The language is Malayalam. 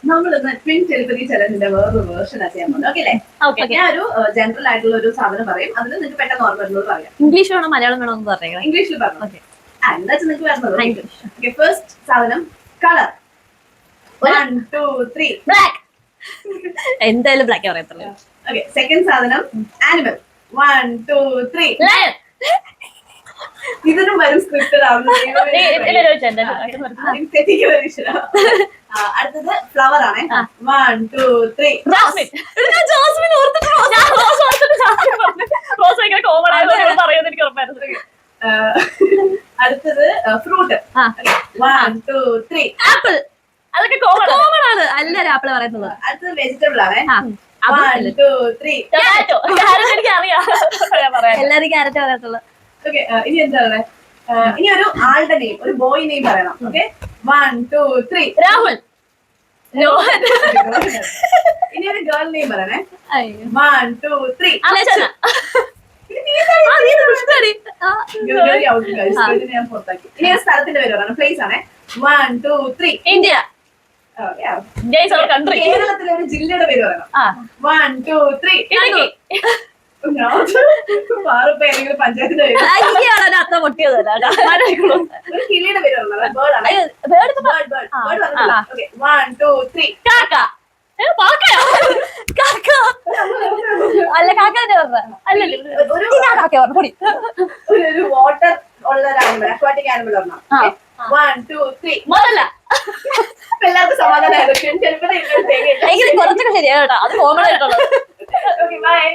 നമ്മൾ ഇന്ന് ട്വിൻ ടെലിപ്പതി ചലഞ്ചിന്റെ വേറൊരു വേർഷൻ ചെയ്യാൻ പോകുന്നത്. ഓക്കെ അല്ലേ? ഞാൻ ഒരു ജനറൽ ആയിട്ടുള്ള ഒരു സാധനം പറയും, അതിന് നിങ്ങൾക്ക് പെട്ടെന്ന് ഓർമ്മ വരുന്നത് പറയാം. ഇംഗ്ലീഷ് വേണോ മലയാളം വേണോ എന്ന് പറയാം. ഇംഗ്ലീഷിൽ പറഞ്ഞു. എന്താ വെച്ചാൽ നിങ്ങൾക്ക് വരുന്നത്. ഫസ്റ്റ് സാധനം കളർ. 1 2 3 ബ്ലാക്ക്. എന്തായാലും ബ്ലാക്ക് പറയത്തുള്ളൂ. ഓക്കെ. സെക്കൻഡ് സാധനം ആനിമൽ. 1 2 3 ലയൺ. ഇതിനും വരും സ്ക്രിപ്റ്റഡ് ആവുന്നത്. അടുത്തത് ഫ്ലവർ ആണ്. 1 2 3 ജാസ്മിൻ. അടുത്തത് ഫ്രൂട്ട്. 1 2 3 ആപ്പിൾ. അതൊക്കെ കോമൺ ആണ്. എല്ലാരും ആപ്പിൾ പറയുന്നത്. അടുത്തത് വെജിറ്റബിൾ ആണ്. 1 2 3 ടൊമാറ്റോ. എനിക്ക് അറിയാം, എല്ലാരും ക്യാരറ്റ് പറയത്തുള്ളൂ. ഓക്കെ. ഇനി എന്താണ്? ഇനി ഒരു ആളുടെ നെയിം, ഒരു ബോയ് നെയിം പറയണം. ഓക്കെ. 1 2 3 രാഹുൽ. ഇനി ഒരു ഗേൾ നെയിം പറയണേ. 1 2 3 അലച്ചന. ഞാൻ പുറത്താക്കി. ഇനി ഒരു സ്ഥലത്തിന്റെ പേര് പറയണം. പ്ലേസ് ആണ്. 1 2 3 ഇന്ത്യ. കേരളത്തിലെ ഒരു ജില്ലയുടെ പേര് പറയണം. 1 2 3 ഇടുക്കി. ഏതെങ്കിലും പഞ്ചായത്തിന്റെ പേര്. അത്ര പൊട്ടിയതല്ല. ഒരു കിളിയുടെ പേര് പറയണം. ബേർഡ് ആണ്. ഓക്കെ. 1 2 3 കാക്ക. അല്ല കാക്കന്റെ ഒരു വാട്ടർ ഉള്ള ഒരു ആനിമൽ, അക്വാട്ടിക് ആനിമൽ പറഞ്ഞോ. 1 2 3 മുതല. എല്ലാവർക്കും സമാധാനമായിരുന്നു. കുറച്ചൊക്കെ ശരിയാ കേട്ടോ, അത് കോമൺ ആയിട്ടുള്ളത്. Okay bye.